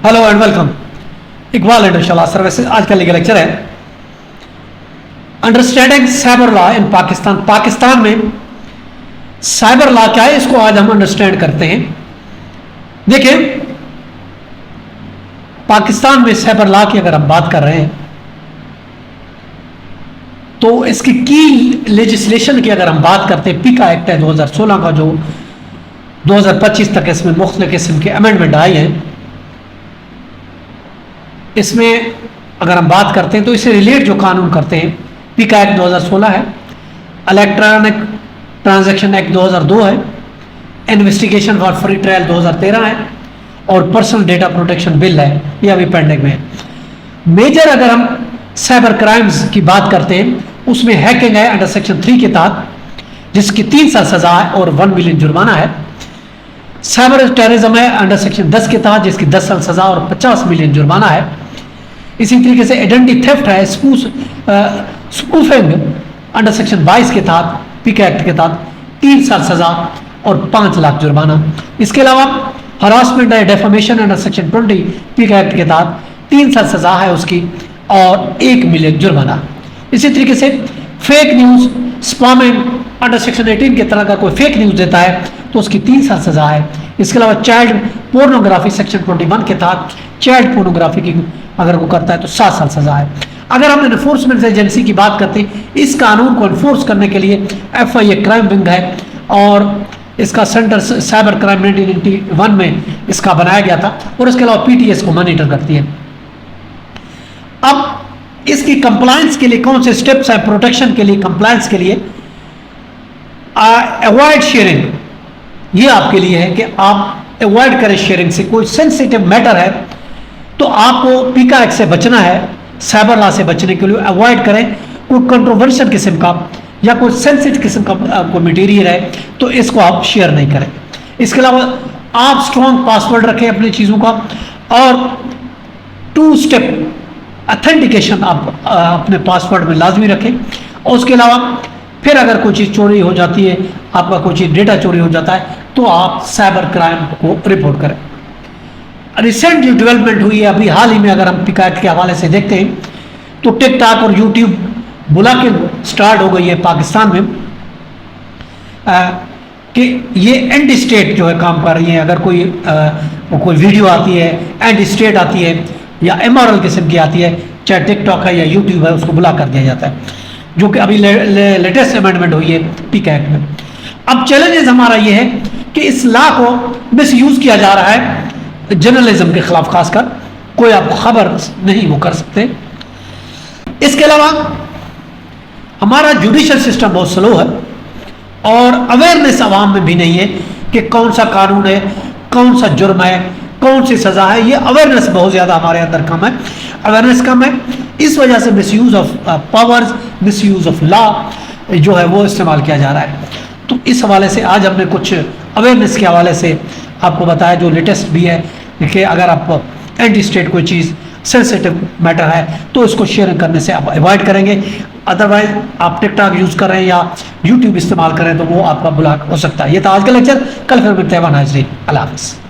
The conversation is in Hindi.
Hello and welcome. Iqbal international services. आज का लीगल लेक्चर है understanding cyber law in Pakistan. Pakistan में साइबर लॉ क्या है, इसको आज हम अंडरस्टैंड करते हैं। देखिए, पाकिस्तान में साइबर लॉ की अगर हम बात कर रहे हैं तो इसकी की लेजिस्लेशन की अगर हम बात करते हैं, पिका एक्ट है 2016 का, जो 2025 तक इसमें मुख्तलिफ किस्म के अमेंडमेंट आई हैं। इसमें अगर हम बात करते हैं तो इससे रिलेट जो कानून करते हैं, पिका एक्ट 2016 है, इलेक्ट्रॉनिक ट्रांजैक्शन एक्ट 2002 है, इन्वेस्टिगेशन फॉर फ्री ट्रायल 2013 है और पर्सनल डेटा प्रोटेक्शन बिल है, ये अभी पेंडिंग में है। मेजर अगर हम साइबर क्राइम्स की बात करते हैं, उसमें हैकिंग है अंडर सेक्शन 3 के तहत, जिसकी 3 साल सजा है और 1 मिलियन जुर्माना है। साइबर टेररिज्म है अंडर सेक्शन 10 के तहत, जिसकी 10 साल सजा और 50 मिलियन जुर्माना है। इसी तरीके से आइडेंटिटी थेफ्ट है, स्पूफिंग अंडर सेक्शन 22 के तहत, पिका एक्ट के तहत 3 साल सजा और 5 लाख जुर्माना। इसके अलावा हरासमेंट है, डेफामेशन अंडर सेक्शन 20 पिका एक्ट के तहत 3 साल सजा है उसकी और 1 मिलियन जुर्माना। इसी तरीके से fake news spamming under section 18 के तरह का कोई फेक न्यूज देता है तो उसकी 3 साल सजा है। इसके अलावा चाइल्ड पोर्नोग्राफी सेक्शन 21 के तहत चाइल्ड पोर्नोग्राफी की अगर वो करता है तो 7 साल सजा है। अगर हम इन्फोर्समेंट एजेंसी की बात करते हैं, इस कानून को इन्फोर्स करने के लिए FIA क्राइम विंग है और इसका सेंटर साइबर क्राइम 1991 में इसका बनाया गया था और इसके अलावा PTS को मॉनिटर करती है। अब इसकी कंप्लायंस के लिए कौन से स्टेप्स हैं प्रोटेक्शन के लिए, कंप्लायंस के लिए? अवॉइड शेयरिंग, ये आपके लिए है कि आप अवॉइड करें शेयरिंग से। कोई सेंसिटिव मैटर है तो आपको पिका एक्ट से बचना है, साइबर लॉ से बचने के लिए अवॉइड करें। कोई कंट्रोवर्शियल किस्म का या कोई सेंसिटिव किस्म का कोई मटेरियल है तो इसको आप शेयर नहीं करें। इसके अलावा आप स्ट्रॉन्ग पासवर्ड रखें अपनी चीज़ों का और 2 स्टेप ऑथेंटिकेशन आप अपने पासवर्ड में लाजमी रखें। और उसके अलावा फिर अगर कोई चीज़ चोरी हो जाती है, आपका कोई चीज़ डेटा चोरी हो जाता है तो आप साइबर क्राइम को रिपोर्ट करें। रिसेंट जो डेवलपमेंट हुई है अभी हाल ही में, अगर हम पिका एक्ट के हवाले से देखते हैं तो टिकटॉक और यूट्यूब ब्लॉकिंग स्टार्ट हो गई है पाकिस्तान में कि ये एंटी स्टेट जो है काम कर रही है। अगर कोई वीडियो आती है एंटी स्टेट आती है या इमोरल किस्म की आती है, चाहे टिकटॉक है या यूट्यूब है, उसको ब्लॉक कर दिया जाता है, जो कि अभी लेटेस्ट अमेंडमेंट हुई है पिका एक्ट में। अब चैलेंजेस हमारा ये है कि इस लॉ को मिस यूज किया जा रहा है जर्नलिज्म के खिलाफ, खासकर कोई आपको खबर नहीं वो कर सकते। इसके अलावा हमारा जुडिशल सिस्टम बहुत स्लो है और अवेयरनेस आवाम में भी नहीं है कि कौन सा कानून है, कौन सा जुर्म है, कौन सी सजा है। ये अवेयरनेस बहुत ज़्यादा हमारे अंदर कम है, अवेयरनेस कम है। इस वजह से misuse of powers, misuse of law जो है वो इस्तेमाल किया जा रहा है। तो इस हवाले से आज हमने कुछ अवेयरनेस के हवाले से आपको बताया, जो लेटेस्ट भी है कि अगर आप एंटी स्टेट कोई चीज़ सेंसिटिव मैटर है तो इसको शेयर करने से आप अवॉइड करेंगे। अदरवाइज आप टिकटॉक यूज़ करें या यूट्यूब इस्तेमाल करें तो वो आपका ब्लॉक हो सकता है। ये था आज का लेक्चर, कल फिर मिलते हैं। अल्लाह हाफ़िज़।